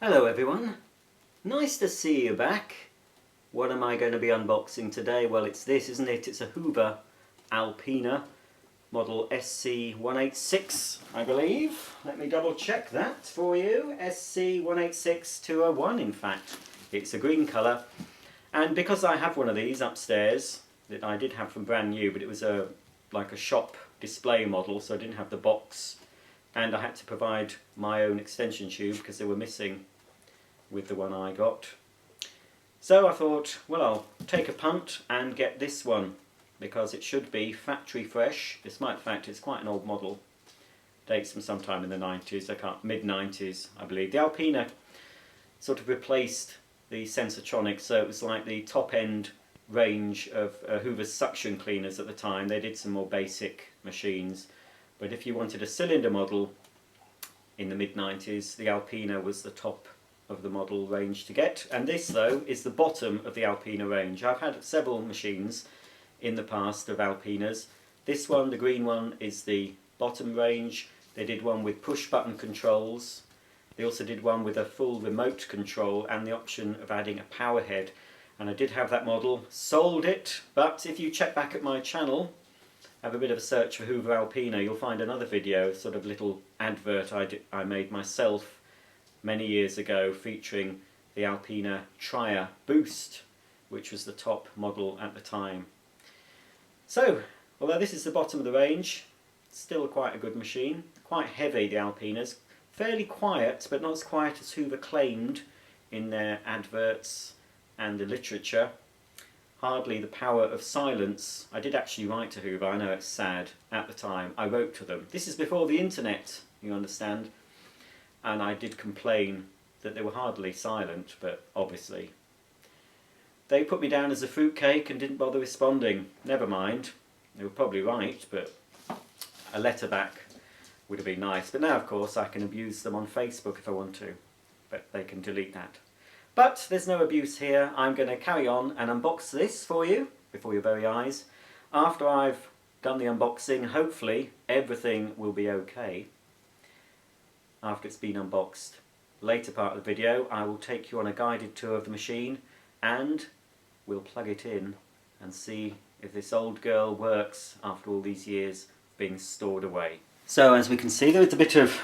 Hello everyone, nice to see you back. What am I going to be unboxing today? Well, it's this, isn't it? It's a Hoover Alpina model SC186, I believe. Let me double check that for you. SC186-201 in fact. It's a green colour, and because I have one of these upstairs that I did have from brand new, but it was like a shop display model, so I didn't have the box. And I had to provide my own extension tube because they were missing with the one I got. So I thought, well, I'll take a punt and get this one because it should be factory fresh. Despite the fact it's quite an old model. Dates from sometime in the 90s, mid-90s I believe. The Alpina sort of replaced the Sensortronics, so it was like the top end range of Hoover's suction cleaners at the time. They did some more basic machines. But if you wanted a cylinder model in the mid-90s, the Alpina was the top of the model range to get. And this, though, is the bottom of the Alpina range. I've had several machines in the past of Alpinas. This one, the green one, is the bottom range. They did one with push-button controls. They also did one with a full remote control and the option of adding a power head. And I did have that model, sold it, but if you check back at my channel, have a bit of a search for Hoover Alpina, you'll find another video, sort of little advert I made myself many years ago featuring the Alpina Trier Boost, which was the top model at the time. So, although this is the bottom of the range, still quite a good machine. Quite heavy, the Alpinas. Fairly quiet, but not as quiet as Hoover claimed in their adverts and the literature. Hardly the power of silence. I did actually write to Hoover, I know it's sad, at the time. I wrote to them. This is before the internet, you understand. And I did complain that they were hardly silent, but obviously. They put me down as a fruitcake and didn't bother responding. Never mind. They were probably right, but a letter back would have been nice. But now, of course, I can abuse them on Facebook if I want to. But they can delete that. But there's no abuse here. I'm going to carry on and unbox this for you, before your very eyes. After I've done the unboxing, hopefully everything will be okay. After it's been unboxed. Later part of the video, I will take you on a guided tour of the machine and we'll plug it in and see if this old girl works after all these years being stored away. So as we can see, there is a bit of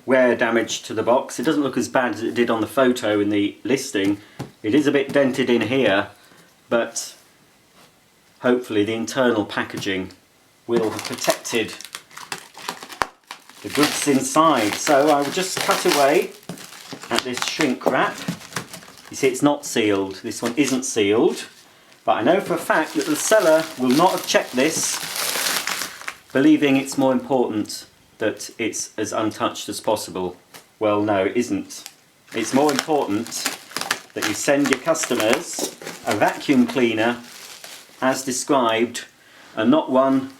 wear damage to the box. It doesn't look as bad as it did on the photo in the listing. It is a bit dented in here, but hopefully the internal packaging will have protected the goods inside. So I will just cut away at this shrink wrap. You see, it's not sealed. This one isn't sealed, but I know for a fact that the seller will not have checked this, believing it's more important that it's as untouched as possible. Well, no, it isn't. It's more important that you send your customers a vacuum cleaner as described, and not one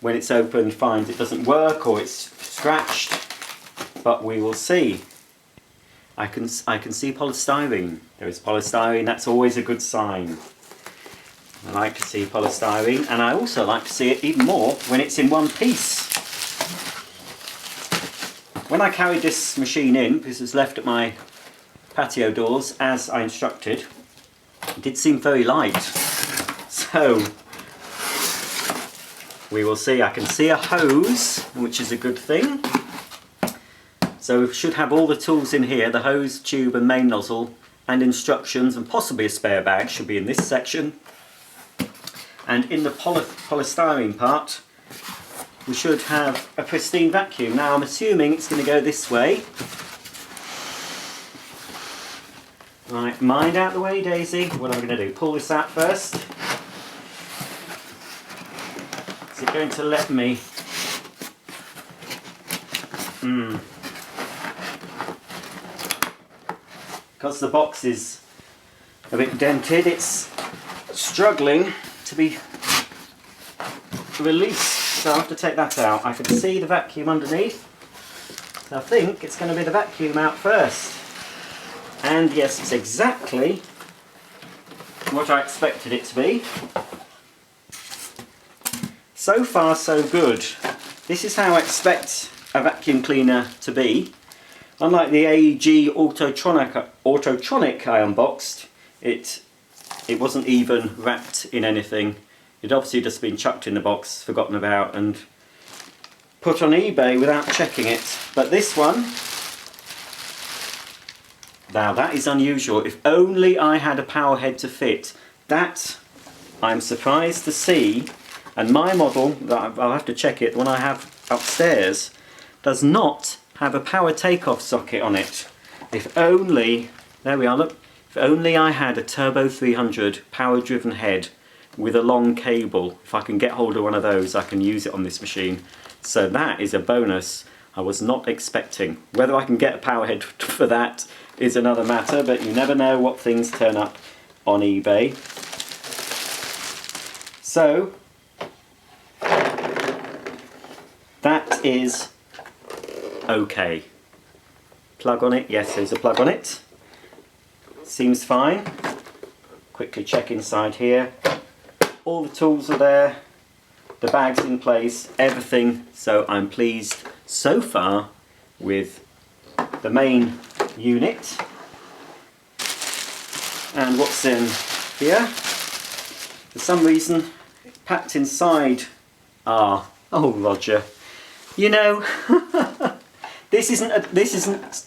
when it's opened finds it doesn't work or it's scratched. But we will see. I can see polystyrene. There is polystyrene. That's always a good sign. I like to see polystyrene, and I also like to see it even more when it's in one piece. When I carried this machine in, because it was left at my patio doors as I instructed, it did seem very light. So we will see. I can see a hose, which is a good thing. So we should have all the tools in here, the hose, tube and main nozzle, and instructions, and possibly a spare bag should be in this section. And in the polystyrene part, we should have a pristine vacuum. Now I'm assuming it's going to go this way. Right, mind out the way, Daisy. What am I going to do? Pull this out first. Is it going to let me? Because the box is a bit dented, it's struggling to be released. So I have to take that out. I can see the vacuum underneath. So I think it's going to be the vacuum out first. And yes, it's exactly what I expected it to be. So far so good. This is how I expect a vacuum cleaner to be. Unlike the AEG Autotronic I unboxed, it wasn't even wrapped in anything. It obviously just been chucked in the box, forgotten about, and put on eBay without checking it. But this one, now that is unusual. If only I had a power head to fit. That I'm surprised to see. And my model, I'll have to check it, the one I have upstairs, does not have a power takeoff socket on it. If only, there we are, look. If only I had a Turbo 300 power driven head with a long cable. If I can get hold of one of those, I can use it on this machine. So that is a bonus I was not expecting. Whether I can get a power head for that is another matter, but you never know what things turn up on eBay. So that is okay. Plug on it, yes, there's a plug on it. Seems fine. Quickly check inside here. All the tools are there, the bag's in place, everything. So I'm pleased so far with the main unit. And what's in here? For some reason, packed inside are, oh Roger, you know, this isn't,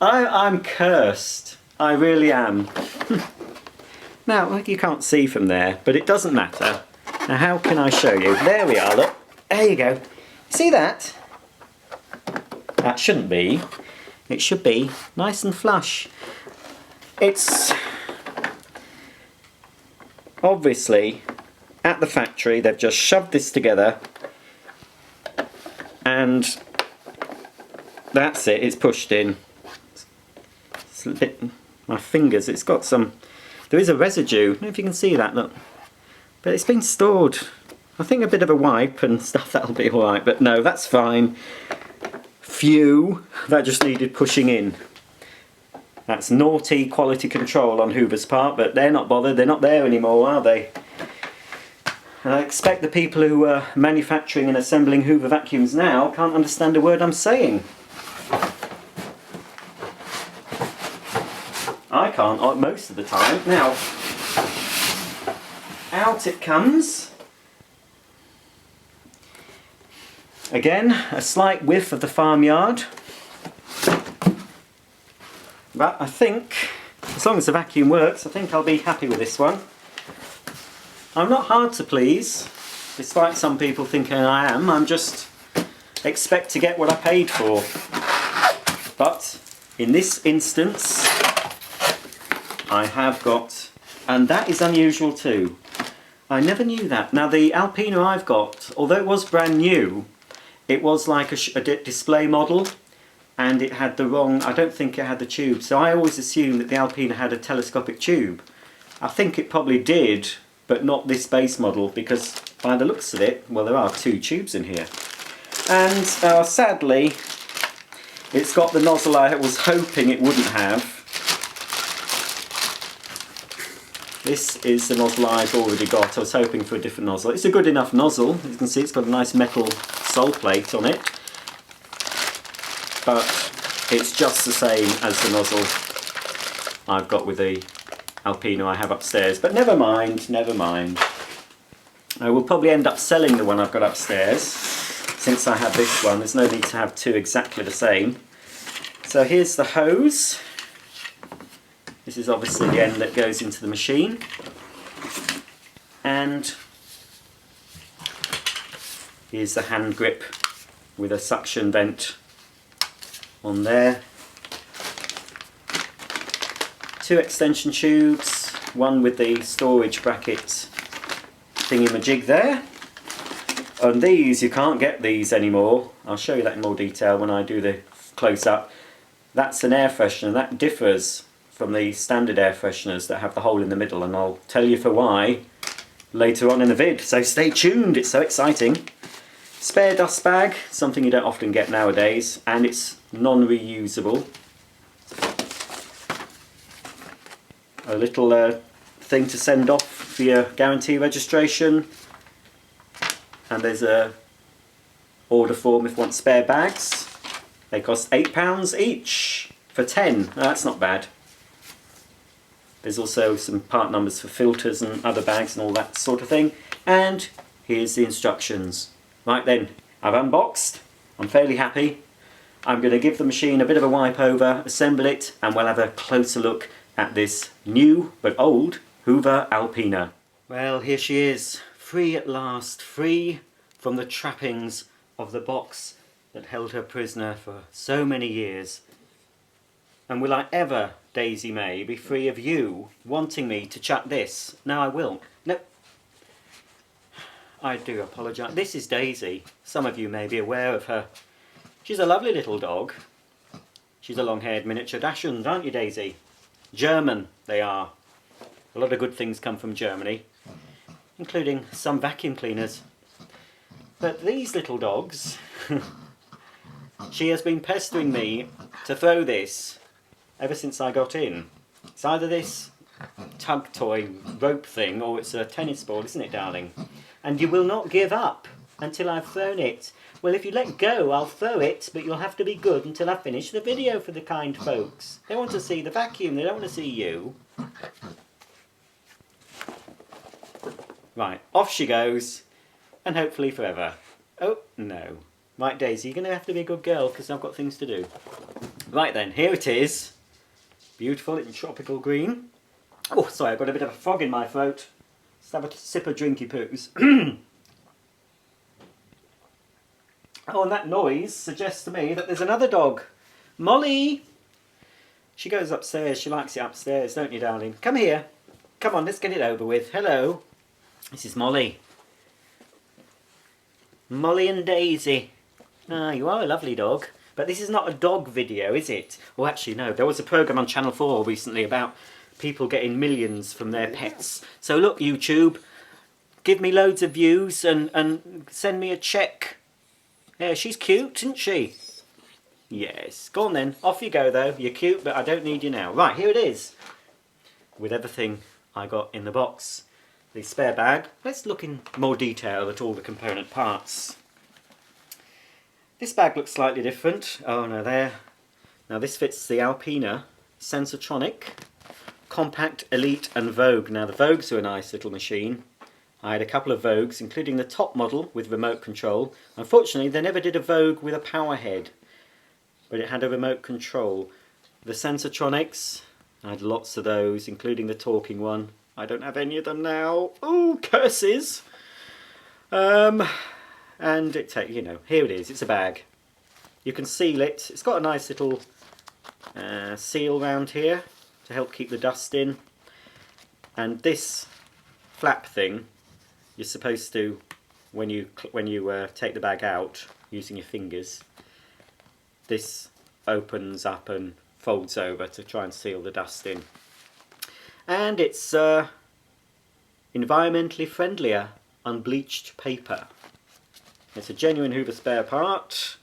I'm cursed. I really am. Now, you can't see from there, but it doesn't matter. Now, how can I show you? There we are, look. There you go. See that? That shouldn't be. It should be nice and flush. It's obviously at the factory, they've just shoved this together and that's it, it's pushed in. It's a bit, my fingers, it's got some, there is a residue, I don't know if you can see that, look. But it's been stored. I think a bit of a wipe and stuff, that'll be alright, but no, that's fine. Phew, that just needed pushing in. That's naughty quality control on Hoover's part, but they're not bothered, they're not there anymore, are they? And I expect the people who are manufacturing and assembling Hoover vacuums now can't understand a word I'm saying. I can't most of the time. Now, out it comes. Again, a slight whiff of the farmyard. But I think, as long as the vacuum works, I think I'll be happy with this one. I'm not hard to please, despite some people thinking I am. I'm just expect to get what I paid for. But in this instance, I have got, and that is unusual too. I never knew that. Now the Alpina I've got, although it was brand new, it was like a display model, and it had the wrong, I don't think it had the tube. So I always assumed that the Alpina had a telescopic tube. I think it probably did, but not this base model, because by the looks of it, well, there are two tubes in here. And sadly, it's got the nozzle I was hoping it wouldn't have. This is the nozzle I've already got. I was hoping for a different nozzle. It's a good enough nozzle. As you can see, it's got a nice metal sole plate on it. But it's just the same as the nozzle I've got with the Alpina I have upstairs. But never mind, never mind. I will probably end up selling the one I've got upstairs. Since I have this one, there's no need to have two exactly the same. So here's the hose. This is obviously the end that goes into the machine. And here's the hand grip with a suction vent on there. Two extension tubes, one with the storage bracket thingy-majig there. And these, you can't get these anymore. I'll show you that in more detail when I do the close-up. That's an air freshener. That differs from the standard air fresheners that have the hole in the middle, and I'll tell you for why later on in the vid, so stay tuned, it's so exciting. Spare dust bag, something you don't often get nowadays, and it's non-reusable. A little thing to send off for your guarantee registration, and there's a order form if you want spare bags. They cost £8 each for 10. No, that's not bad. There's also some part numbers for filters and other bags and all that sort of thing. And here's the instructions. Right then, I've unboxed. I'm fairly happy. I'm going to give the machine a bit of a wipe over, assemble it, and we'll have a closer look at this new but old Hoover Alpina. Well, here she is, free at last, free from the trappings of the box that held her prisoner for so many years. And will I ever, Daisy May, be free of you wanting me to chuck this? No, I will. No. I do apologise. This is Daisy. Some of you may be aware of her. She's a lovely little dog. She's a long-haired miniature dachshund, aren't you, Daisy? German, they are. A lot of good things come from Germany, including some vacuum cleaners. But these little dogs, she has been pestering me to throw this ever since I got in. It's either this tug toy rope thing or it's a tennis ball, isn't it, darling? And you will not give up until I've thrown it. Well, if you let go, I'll throw it, but you'll have to be good until I finish the video for the kind folks. They want to see the vacuum, they don't want to see you. Right, off she goes, and hopefully forever. Oh, no. Right, Daisy, you're going to have to be a good girl, because I've got things to do. Right then, here it is. Beautiful in tropical green. Oh, sorry, I've got a bit of a frog in my throat. Let's have a sip of drinky poos. Oh, and that noise suggests to me that there's another dog. Molly! She goes upstairs. She likes it upstairs, don't you, darling? Come here. Come on, let's get it over with. Hello. This is Molly. Molly and Daisy. Ah, you are a lovely dog. But this is not a dog video, is it? Oh, actually, no. There was a programme on Channel 4 recently about people getting millions from their pets. So look, YouTube, give me loads of views and send me a cheque. Yeah, she's cute, isn't she? Yes. Go on then. Off you go, though. You're cute, but I don't need you now. Right, here it is. With everything I got in the box. The spare bag. Let's look in more detail at all the component parts. This bag looks slightly different. Oh, no, there. Now, this fits the Alpina Sensortronic Compact, Elite and Vogue. Now, the Vogues are a nice little machine. I had a couple of Vogues, including the top model with remote control. Unfortunately, they never did a Vogue with a power head, but it had a remote control. The Sensortronics, I had lots of those, including the talking one. I don't have any of them now. Oh, curses! And it, you know, here it is. It's a bag. You can seal it. It's got a nice little seal round here to help keep the dust in. And this flap thing, you're supposed to, when you take the bag out using your fingers, this opens up and folds over to try and seal the dust in. And it's environmentally friendlier unbleached paper. It's a genuine Hoover spare part.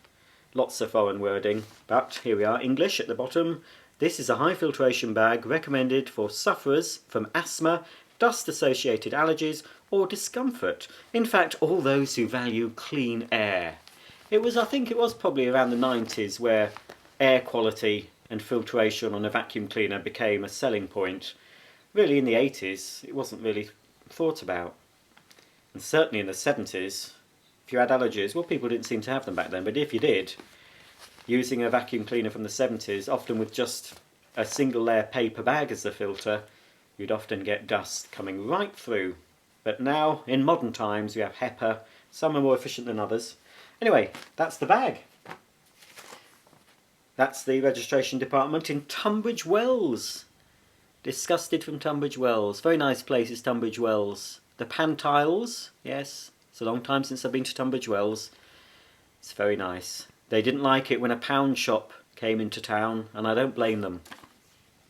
Lots of foreign wording, but here we are, English at the bottom. This is a high filtration bag recommended for sufferers from asthma, dust-associated allergies or discomfort. In fact, all those who value clean air. I think it was probably around the 90s where air quality and filtration on a vacuum cleaner became a selling point. Really in the 80s it wasn't really thought about. And certainly in the 70s, if you had allergies, well, people didn't seem to have them back then, but if you did, using a vacuum cleaner from the 70s, often with just a single layer paper bag as the filter, you'd often get dust coming right through. But now, in modern times, we have HEPA. Some are more efficient than others. Anyway, that's the bag. That's the registration department in Tunbridge Wells. Disgusted from Tunbridge Wells. Very nice place is Tunbridge Wells. The Pantiles, yes. It's a long time since I've been to Tunbridge Wells. It's very nice. They didn't like it when a pound shop came into town, and I don't blame them.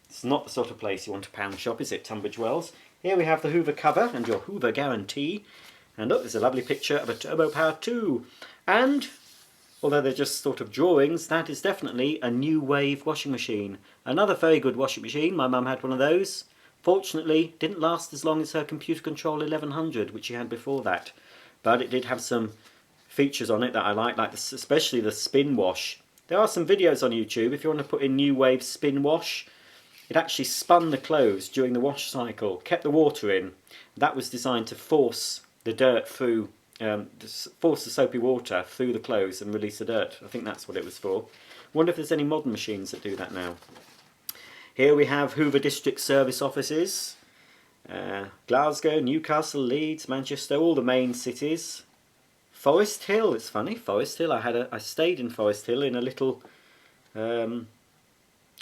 It's not the sort of place you want a pound shop, is it, Tunbridge Wells? Here we have the Hoover cover and your Hoover guarantee. And look, there's a lovely picture of a Turbo Power 2. And, although they're just sort of drawings, that is definitely a new wave washing machine. Another very good washing machine. My mum had one of those. Fortunately, didn't last as long as her Computer Control 1100, which she had before that. But it did have some features on it that I like especially the spin wash. There are some videos on YouTube if you want to put in New Wave spin wash. It actually spun the clothes during the wash cycle, kept the water in. That was designed to force the dirt through, force the soapy water through the clothes and release the dirt. I think that's what it was for. Wonder if there's any modern machines that do that now. Here we have Hoover District Service offices. Glasgow, Newcastle, Leeds, Manchester, all the main cities. Forest Hill, it's funny, Forest Hill. I stayed in Forest Hill in a little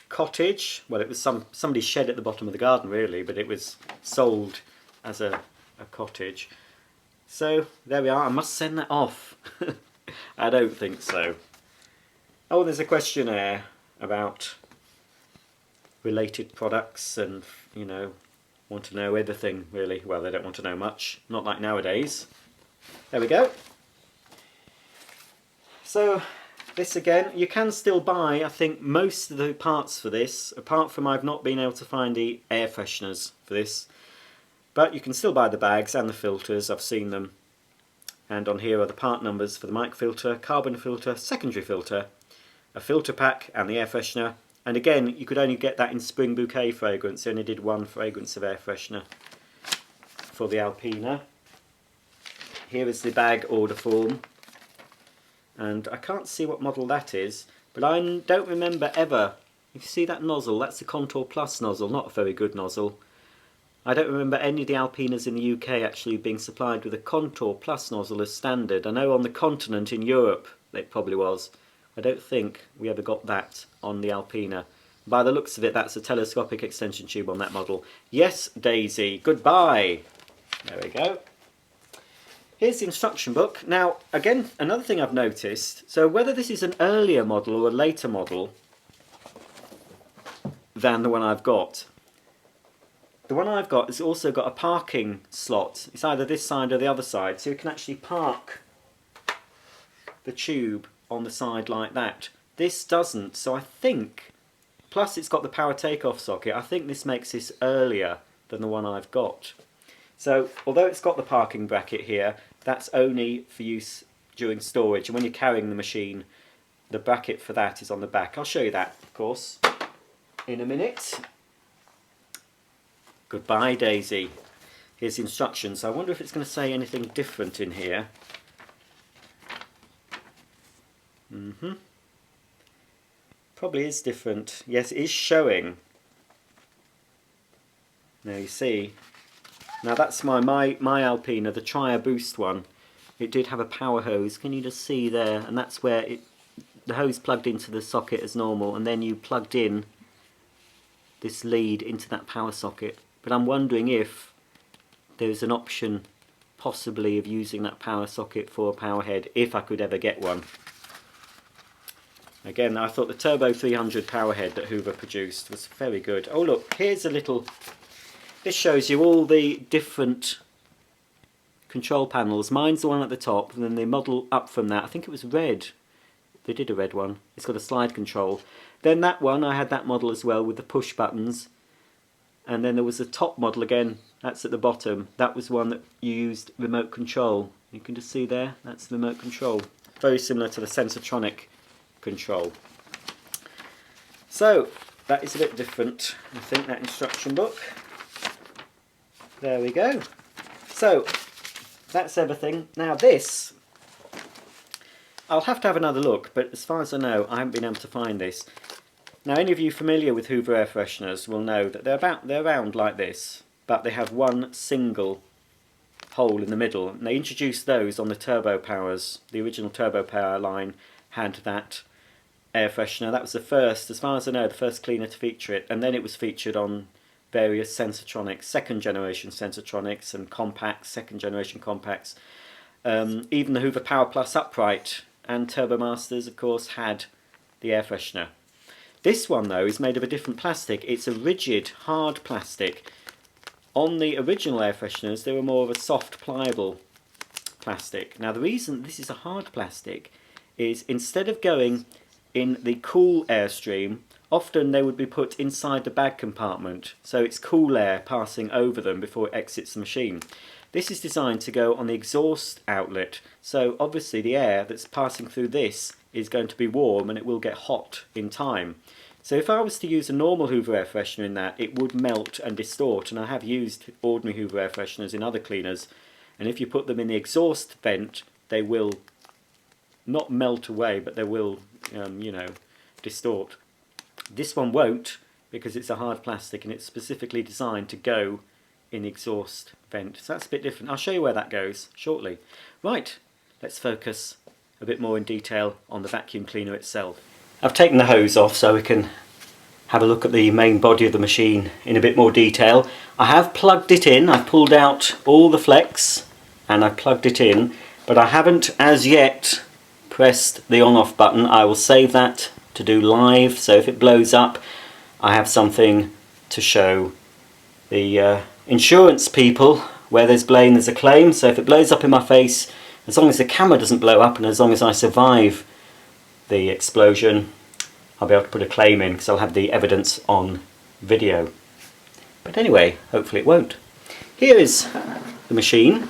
cottage. Well, it was somebody's shed at the bottom of the garden really, but it was sold as a cottage. So there we are. I must send that off. I don't think so. Oh, there's a questionnaire about related products and, you know, want to know everything really. Well, they don't want to know much, not like nowadays. There we go. So this again, you can still buy, I think, most of the parts for this, apart from I've not been able to find the air fresheners for this. But you can still buy the bags and the filters, I've seen them. And on here are the part numbers for the mic filter, carbon filter, secondary filter, a filter pack and the air freshener. And again, you could only get that in Spring Bouquet fragrance. They only did one fragrance of air freshener for the Alpina. Here is the bag order form. And I can't see what model that is, but I don't remember ever. If you see that nozzle, that's the Contour Plus nozzle, not a very good nozzle. I don't remember any of the Alpinas in the UK actually being supplied with a Contour Plus nozzle as standard. I know on the continent in Europe it probably was. I don't think we ever got that on the Alpina. By the looks of it, that's a telescopic extension tube on that model. Yes, Daisy, goodbye. There we go. Here's the instruction book. Now, again, another thing I've noticed, so whether this is an earlier model or a later model than the one I've got. The one I've got has also got a parking slot. It's either this side or the other side, so you can actually park the tube on the side like that. This doesn't, so I think, plus it's got the power takeoff socket, I think this makes this earlier than the one I've got. So, although it's got the parking bracket here, that's only for use during storage, and when you're carrying the machine, the bracket for that is on the back. I'll show you that, of course, in a minute. Goodbye, Daisy. Here's the instructions. I wonder if it's going to say anything different in here. Probably is different. Yes, it is showing. Now you see. Now that's my Alpina, the Tri Boost one. It did have a power hose. Can you just see there? And that's where the hose plugged into the socket as normal, and then you plugged in this lead into that power socket. But I'm wondering if there's an option possibly of using that power socket for a power head, if I could ever get one. Again, I thought the Turbo 300 power head that Hoover produced was very good. Oh look, here's a little... This shows you all the different control panels. Mine's the one at the top, and then the model up from that, I think it was red. They did a red one. It's got a slide control. Then that one, I had that model as well with the push buttons. And then there was the top model again, that's at the bottom. That was one that you used remote control. You can just see there, that's the remote control. Very similar to the Sensortronic control. So, that is a bit different, I think, that instruction book. There we go. So, that's everything. Now this, I'll have to have another look, but as far as I know, I haven't been able to find this. Now, any of you familiar with Hoover air fresheners will know that they're round like this, but they have one single hole in the middle. And they introduced those on the Turbo Powers. The original Turbo Power line had that air freshener. That was the first, as far as I know, the first cleaner to feature it. And then it was featured on various Sensortronics, second generation Sensortronics and compacts, second generation compacts. Even the Hoover Power Plus upright and Turbo Masters, of course, had the air freshener. This one, though, is made of a different plastic. It's a rigid, hard plastic. On the original air fresheners, they were more of a soft, pliable plastic. Now, the reason this is a hard plastic is instead of going in the cool airstream, often they would be put inside the bag compartment, so it's cool air passing over them before it exits the machine. This is designed to go on the exhaust outlet, so obviously the air that's passing through this is going to be warm and it will get hot in time. So if I was to use a normal Hoover air freshener in that, it would melt and distort, and I have used ordinary Hoover air fresheners in other cleaners, and if you put them in the exhaust vent, they will not melt away, but they will, you know, distort. This one won't, because it's a hard plastic and it's specifically designed to go in the exhaust vent. So that's a bit different. I'll show you where that goes shortly. Right, let's focus a bit more in detail on the vacuum cleaner itself. I've taken the hose off so we can have a look at the main body of the machine in a bit more detail. I have plugged it in, I've pulled out all the flex and I've plugged it in, but I haven't as yet pressed the on-off button. I will save that to do live, so if it blows up I have something to show the insurance people. Where there's blame there's a claim, so if it blows up in my face, as long as the camera doesn't blow up and as long as I survive the explosion, I'll be able to put a claim in because I'll have the evidence on video. But anyway, hopefully it won't. Here is the machine.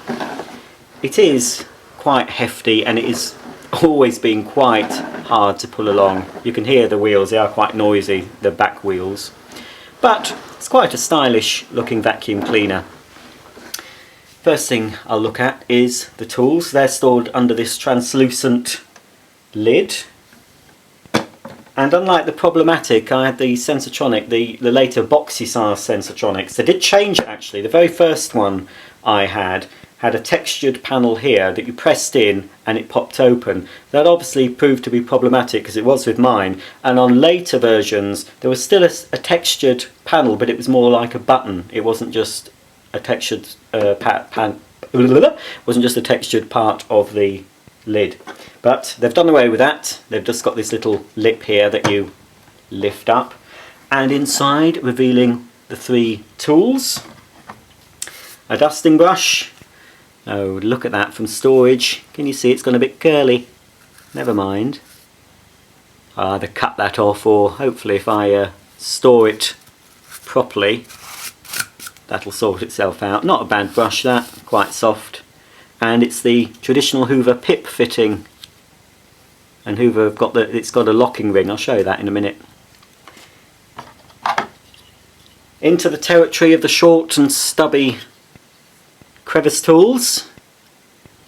It is quite hefty and it is always been quite hard to pull along. You can hear the wheels, they are quite noisy, the back wheels. But it's quite a stylish looking vacuum cleaner. First thing I'll look at is the tools. They're stored under this translucent lid. And unlike the Problematic, I had the Sensortronic, the later boxy size Sensortronics. They did change it actually. The very first one I had a textured panel here that you pressed in and it popped open. That obviously proved to be problematic because it was with mine, and on later versions there was still a textured panel, but it was more like a button. It wasn't just a textured wasn't just a textured part of the lid. But they've done away with that. They've just got this little lip here that you lift up, and inside revealing the 3 tools. A dusting brush. Oh, look at that from storage. Can you see it's gone a bit curly? Never mind. I'll either cut that off, or hopefully if I store it properly, that'll sort itself out. Not a bad brush that, quite soft. And it's the traditional Hoover pip fitting. And Hoover have got it's got a locking ring. I'll show you that in a minute. Into the territory of the short and stubby crevice tools,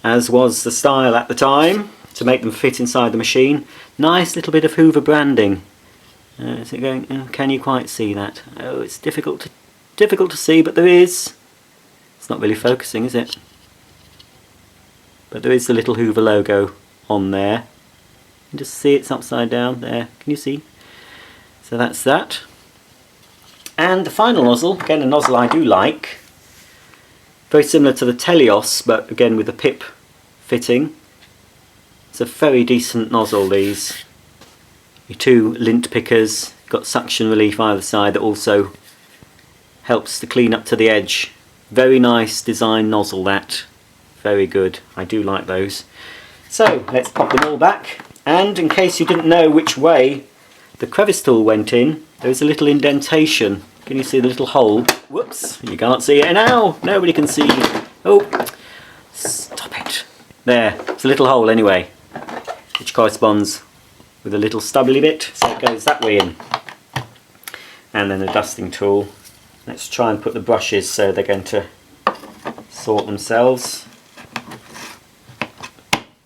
as was the style at the time, to make them fit inside the machine. Nice little bit of Hoover branding. Is it going? Oh, can you quite see that? Oh, it's difficult to see, but there is. It's not really focusing, is it? But there is the little Hoover logo on there. You can just see it's upside down there. Can you see? So that's that. And the final nozzle, again a nozzle I do like. Very similar to the Telios, but again with the pip fitting. It's a very decent nozzle, these. Your 2 lint pickers, got suction relief either side that also helps to clean up to the edge. Very nice design nozzle that. Very good. I do like those. So let's pop them all back. And in case you didn't know which way the crevice tool went in, there's a little indentation. Can you see the little hole? Whoops, you can't see it now. Nobody can see. Oh, stop it. There, it's a little hole anyway, which corresponds with a little stubbly bit, so it goes that way in. And then a dusting tool. Let's try and put the brushes so they're going to sort themselves.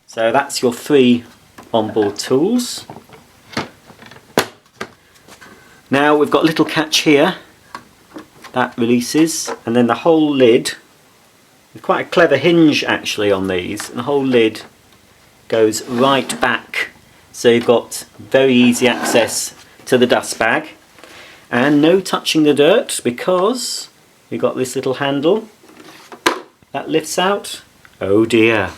So that's your 3 onboard tools. Now we've got a little catch here that releases, and then the whole lid, with quite a clever hinge actually on these, and the whole lid goes right back, so you've got very easy access to the dust bag and no touching the dirt, because you've got this little handle that lifts out. Oh dear.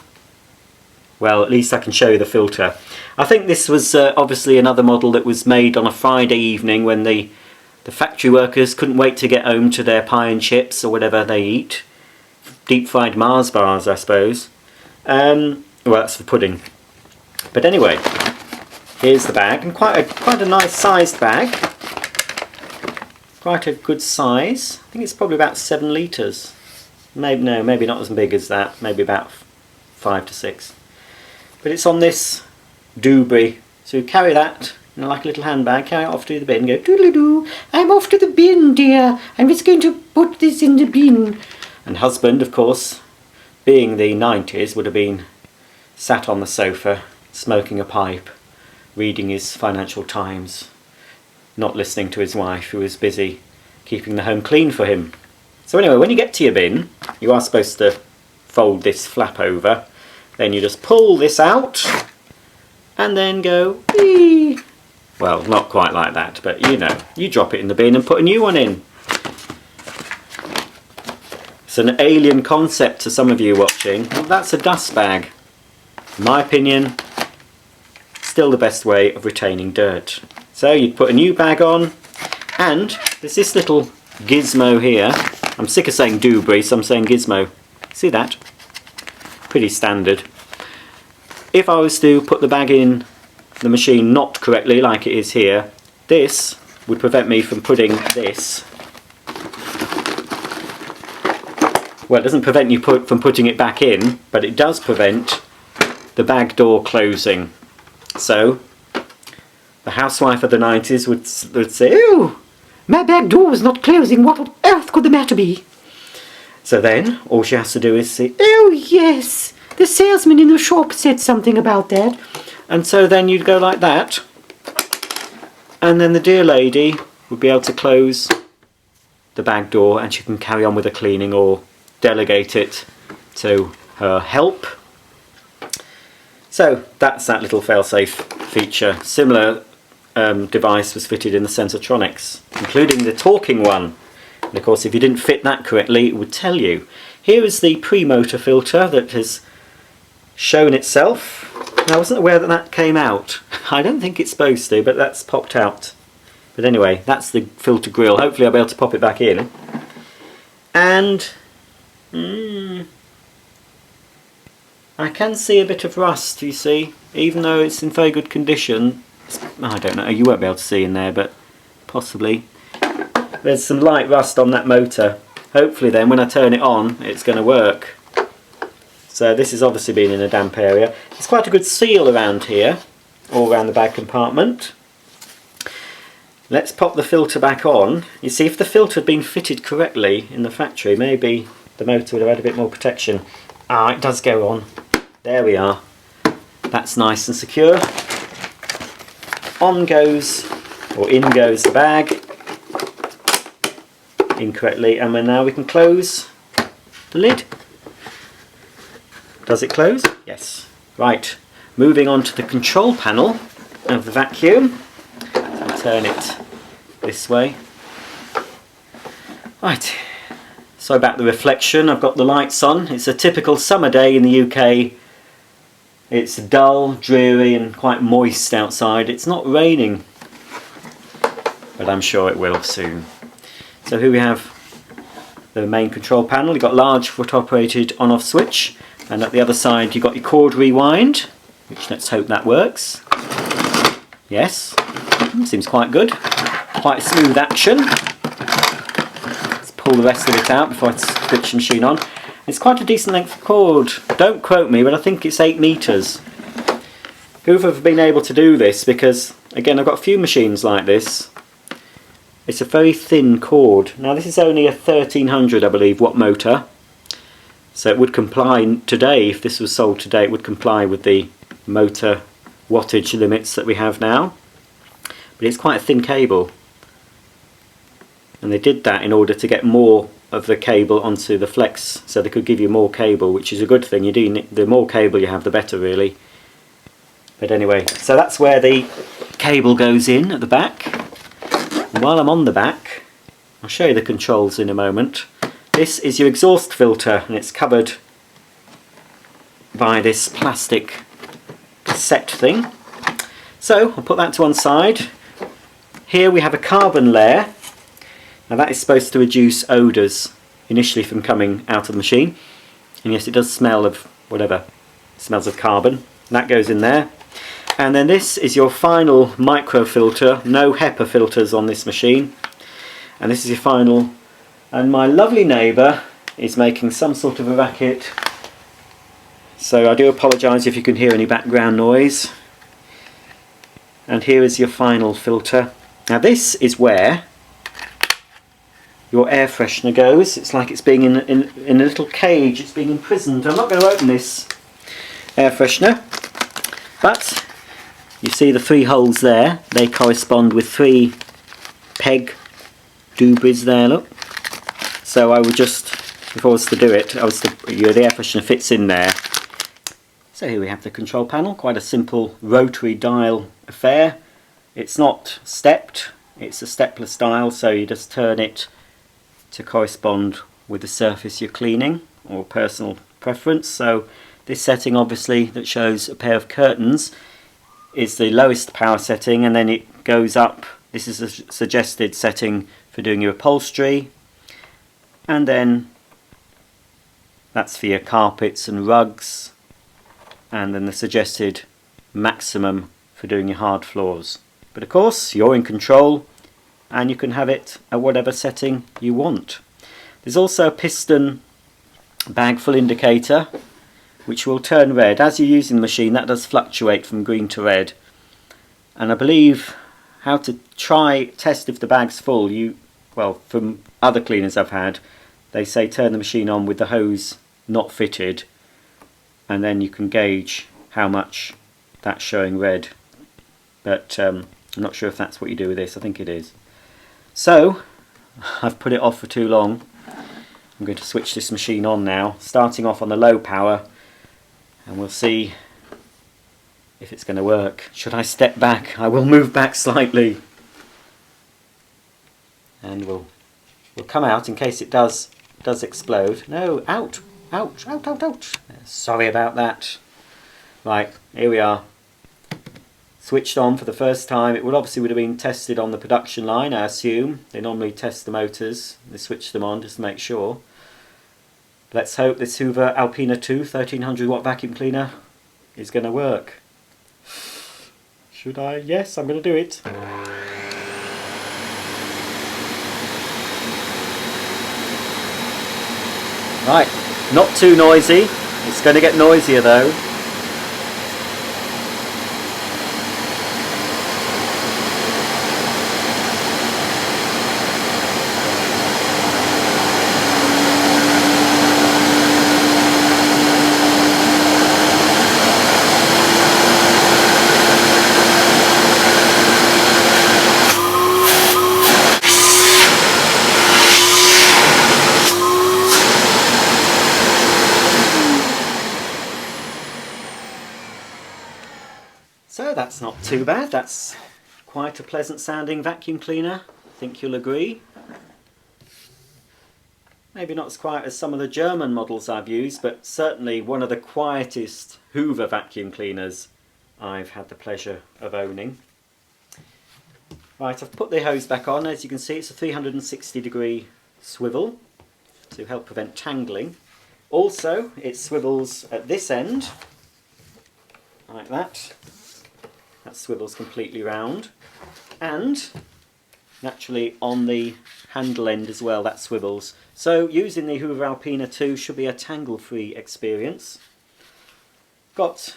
Well, at least I can show you the filter. I think this was obviously another model that was made on a Friday evening when the factory workers couldn't wait to get home to their pie and chips or whatever they eat. Deep fried Mars bars, I suppose. Well, that's for pudding. But anyway, here's the bag, and quite a nice sized bag. Quite a good size. I think it's probably about 7 litres. Maybe not as big as that. Maybe about 5 to 6. But it's on this dooby. So you carry that, you know, like a little handbag, carry it off to the bin, go doodly-doo, I'm off to the bin, dear, I'm just going to put this in the bin. And husband, of course, being the 90s, would have been sat on the sofa, smoking a pipe, reading his Financial Times, not listening to his wife, who was busy keeping the home clean for him. So anyway, when you get to your bin, you are supposed to fold this flap over, then you just pull this out, and then go, wee. Well, not quite like that, but you know, you drop it in the bin and put a new one in. It's an alien concept to some of you watching. Well, that's a dust bag. In my opinion, still the best way of retaining dirt. So you put a new bag on, and there's this little gizmo here. I'm sick of saying doobry, so I'm saying gizmo. See that? Pretty standard. If I was to put the bag in the machine not correctly, like it is here, this would prevent me from putting this. Well, it doesn't prevent you from putting it back in, but it does prevent the bag door closing. So, the housewife of the 90s would say, "Oh, my bag door was not closing, what on earth could the matter be?" So then, all she has to do is say, "Oh yes, the salesman in the shop said something about that." And so then you'd go like that, and then the dear lady would be able to close the bag door, and she can carry on with the cleaning or delegate it to her help. So that's that little fail-safe feature. Similar device was fitted in the Sensortronics, including the talking one. And of course, if you didn't fit that correctly, it would tell you. Here is the pre-motor filter that has shown itself. Now, I wasn't aware that that came out. I don't think it's supposed to, but that's popped out. But anyway, that's the filter grill. Hopefully I'll be able to pop it back in. And I can see a bit of rust, you see, even though it's in very good condition. I don't know, you won't be able to see in there, but possibly. There's some light rust on that motor. Hopefully then, when I turn it on, it's going to work. So this has obviously been in a damp area. There's quite a good seal around here, all around the bag compartment. Let's pop the filter back on. You see, if the filter had been fitted correctly in the factory, maybe the motor would have had a bit more protection. Ah, it does go on. There we are. That's nice and secure. On goes, or in goes the bag. Incorrectly, and now we can close the lid. Does it close? Yes. Right, moving on to the control panel of the vacuum. I'll turn it this way. Right, so about the reflection, I've got the lights on. It's a typical summer day in the UK. It's dull, dreary and quite moist outside. It's not raining, but I'm sure it will soon. So here we have the main control panel. You've got large foot operated on off switch, and at the other side you've got your cord rewind, which let's hope that works. Yes, seems quite good. Quite smooth action. Let's pull the rest of it out before I switch the machine on. It's quite a decent length of cord. Don't quote me, but I think it's 8 meters. Hoover have been able to do this because, again, I've got a few machines like this. It's a very thin cord. Now this is only a 1300, I believe, watt motor. So it would comply today, if this was sold today, it would comply with the motor wattage limits that we have now. But it's quite a thin cable. And they did that in order to get more of the cable onto the flex, so they could give you more cable, which is a good thing. You do, the more cable you have, the better, really. But anyway, so that's where the cable goes in at the back. And while I'm on the back, I'll show you the controls in a moment. This is your exhaust filter, and it's covered by this plastic cassette thing. So I'll put that to one side. Here we have a carbon layer. Now that is supposed to reduce odours initially from coming out of the machine. And yes, it does smell of whatever. It smells of carbon. And that goes in there. And then this is your final micro filter. No HEPA filters on this machine. And this is your final. And my lovely neighbour is making some sort of a racket. So I do apologise if you can hear any background noise. And here is your final filter. Now this is where your air freshener goes. It's like it's being in a little cage, it's being imprisoned. I'm not going to open this air freshener, but you see the 3 holes there, they correspond with 3 peg dooblies there, look. So I would just, if I was to do it, the air freshener fits in there. So here we have the control panel, quite a simple rotary dial affair. It's not stepped, it's a stepless dial, so you just turn it to correspond with the surface you're cleaning, or personal preference. So this setting obviously that shows a pair of curtains is the lowest power setting, and then it goes up. This is a suggested setting for doing your upholstery, and then that's for your carpets and rugs, and then the suggested maximum for doing your hard floors. But of course you're in control and you can have it at whatever setting you want. There's also a piston bag full indicator which will turn red. As you're using the machine, that does fluctuate from green to red. And I believe how to test if the bag's full, well, from other cleaners I've had, they say turn the machine on with the hose not fitted, and then you can gauge how much that's showing red. But I'm not sure if that's what you do with this. I think it is. So I've put it off for too long. I'm going to switch this machine on now, starting off on the low power, and we'll see if it's going to work. Should I step back? I will move back slightly, and we'll come out in case it does explode. No, out, ouch, out, out, ouch. Sorry about that. Right, here we are. Switched on for the first time. It would have been tested on the production line, I assume. They normally test the motors. They switch them on just to make sure. Let's hope this Hoover Alpina 2 1300 watt vacuum cleaner is going to work. Should I? Yes, I'm going to do it. Right, not too noisy. It's going to get noisier though. So that's not too bad. That's quite a pleasant sounding vacuum cleaner, I think you'll agree. Maybe not as quiet as some of the German models I've used, but certainly one of the quietest Hoover vacuum cleaners I've had the pleasure of owning. Right, I've put the hose back on. As you can see, it's a 360-degree swivel to help prevent tangling. Also, it swivels at this end, like that. That swivels completely round, and naturally on the handle end as well, that swivels. So using the Hoover Alpina 2 should be a tangle-free experience. Got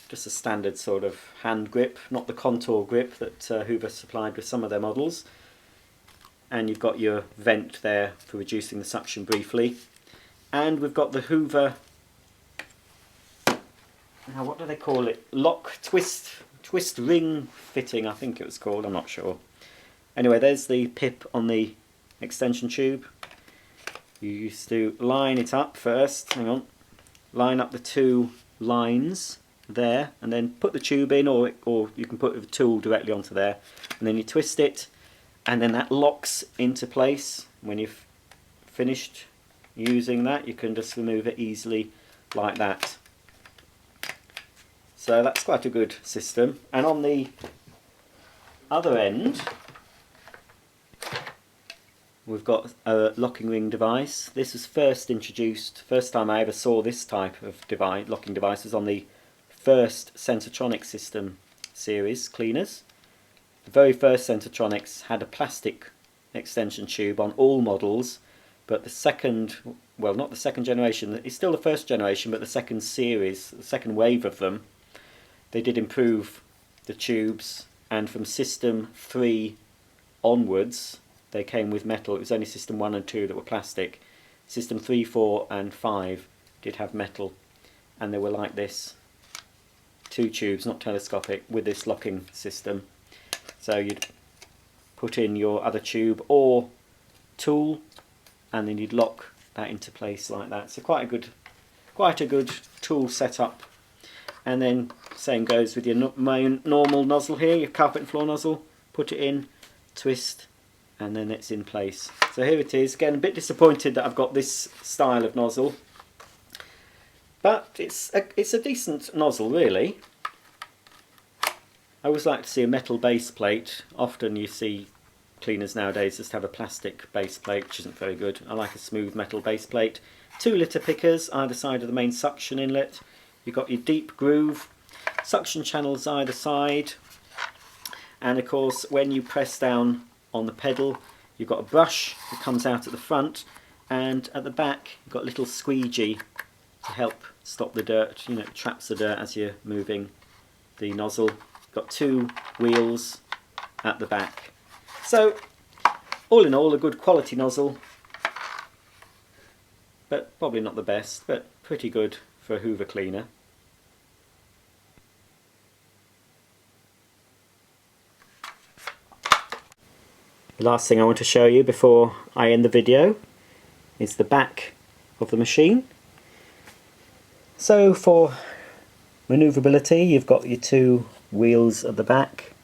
just a standard sort of hand grip, not the contour grip that Hoover supplied with some of their models. And you've got your vent there for reducing the suction briefly. And we've got the Hoover, now what do they call it? Lock twist ring fitting, I think it was called, I'm not sure. Anyway, there's the pip on the extension tube. You used to line it up first, hang on, line up the 2 lines there, and then put the tube in, or you can put the tool directly onto there, and then you twist it, and then that locks into place. When you've finished using that, you can just remove it easily like that. So that's quite a good system. And on the other end, we've got a locking ring device. This was first introduced, first time I ever saw this type of locking device was on the first Centronics system series cleaners. The very first Centronics had a plastic extension tube on all models, but the second, well, not the second generation, it's still the first generation, but the second series, the second wave of them, they did improve the tubes, and from system 3 onwards they came with metal. It was only system 1 and 2 that were plastic. System 3, 4 and 5 did have metal, and they were like this. 2 tubes, not telescopic, with this locking system. So you'd put in your other tube or tool, and then you'd lock that into place like that. So quite a good tool setup. And then same goes with your normal nozzle here, your carpet and floor nozzle. Put it in, twist, and then it's in place. So here it is. Again, a bit disappointed that I've got this style of nozzle, but it's a decent nozzle really. I always like to see a metal base plate. Often you see cleaners nowadays just have a plastic base plate, which isn't very good. I like a smooth metal base plate. 2 litre pickers either side of the main suction inlet. You've got your deep groove, suction channels either side, and of course when you press down on the pedal you've got a brush that comes out at the front, and at the back you've got a little squeegee to help stop the dirt. You know, it traps the dirt as you're moving the nozzle. Got 2 wheels at the back. So all in all, a good quality nozzle, but probably not the best, but pretty good for a Hoover cleaner. The last thing I want to show you before I end the video is the back of the machine. So for manoeuvrability, you've got your 2 wheels at the back,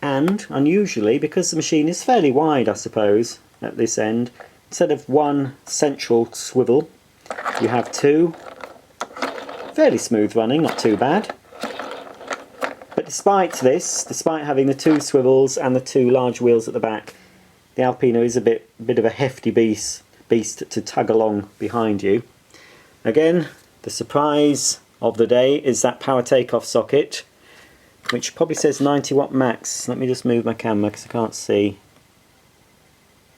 and unusually, because the machine is fairly wide, I suppose, at this end, instead of 1 central swivel you have 2. Fairly smooth running, not too bad. But despite this, despite having the 2 swivels and the 2 large wheels at the back, the Alpina is a bit of a hefty beast to tug along behind you. Again, the surprise of the day is that power takeoff socket, which probably says 90 watt max. Let me just move my camera because I can't see.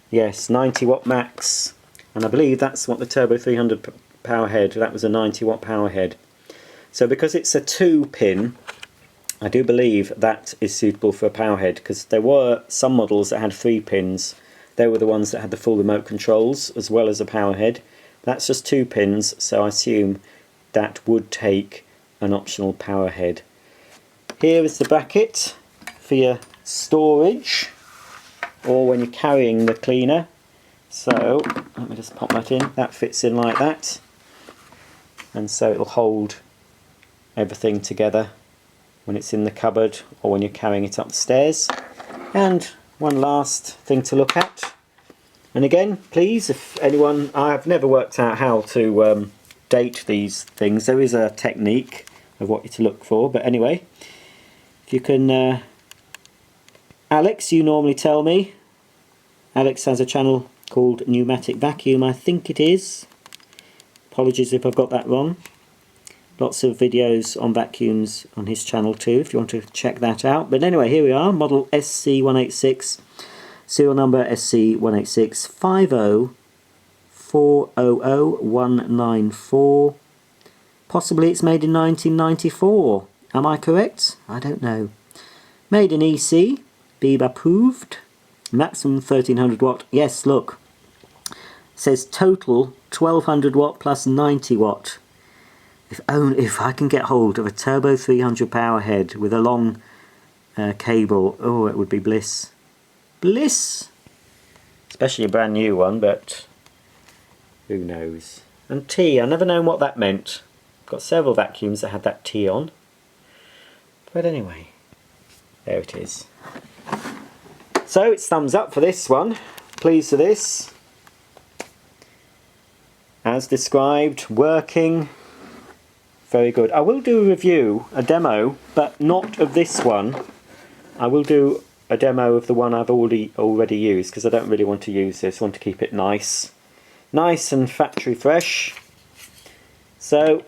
Yes, 90 watt max, and I believe that's what the Turbo 300 power head, that was a 90 watt power head. So because it's a 2 pin, I do believe that is suitable for a power head, because there were some models that had 3 pins. They were the ones that had the full remote controls as well as a power head. That's just 2 pins, so I assume that would take an optional power head. Here is the bracket for your storage, or when you're carrying the cleaner. So let me just pop that in. That fits in like that, and so it'll hold everything together when it's in the cupboard or when you're carrying it up the stairs. And one last thing to look at, and again, please, if anyone, I've never worked out how to date these things. There is a technique of what you're to look for, but anyway, if you can, Alex, you normally tell me. Alex has a channel called Pneumatic Vacuum, I think it is. Apologies if I've got that wrong. Lots of videos on vacuums on his channel too, if you want to check that out. But anyway, here we are, model SC186, serial number SC186 5040194. Possibly it's made in 1994. Am I correct? I don't know. Made in EC, BEB approved, maximum 1300 watt. Yes, look, it says total 1200 watt plus 90 watt. If I can get hold of a Turbo 300 power head with a long cable, oh, it would be bliss. Bliss! Especially a brand new one, but who knows. And T, I never known what that meant. Got several vacuums that had that T on. But anyway, there it is. So it's thumbs up for this one. Pleased with this. As described, working. Very good. I will do a review, a demo, but not of this one. I will do a demo of the one I've already used, because I don't really want to use this. I want to keep it nice and factory fresh. So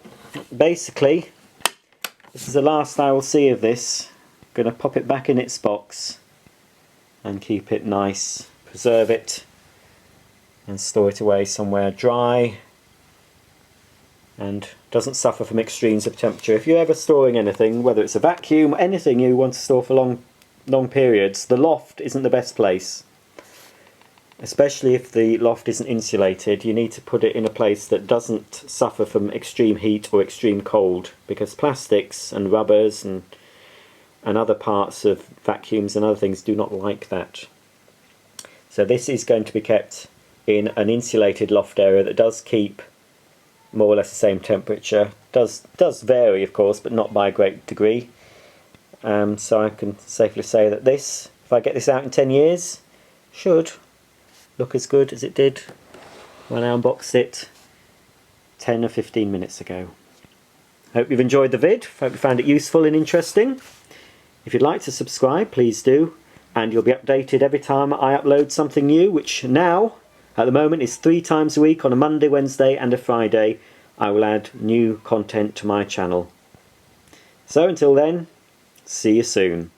basically, this is the last I will see of this. I'm going to pop it back in its box and keep it nice, preserve it and store it away somewhere dry and doesn't suffer from extremes of temperature. If you're ever storing anything, whether it's a vacuum, anything you want to store for long periods, the loft isn't the best place. Especially if the loft isn't insulated, you need to put it in a place that doesn't suffer from extreme heat or extreme cold, because plastics and rubbers and other parts of vacuums and other things do not like that. So this is going to be kept in an insulated loft area that does keep more or less the same temperature. Does vary, of course, but not by a great degree. So I can safely say that this, if I get this out in 10 years, should look as good as it did when I unboxed it 10 or 15 minutes ago. Hope you've enjoyed the vid. Hope you found it useful and interesting. If you'd like to subscribe, please do, and you'll be updated every time I upload something new, which now, at the moment, is 3 times a week. On a Monday, Wednesday and a Friday, I will add new content to my channel. So until then, see you soon.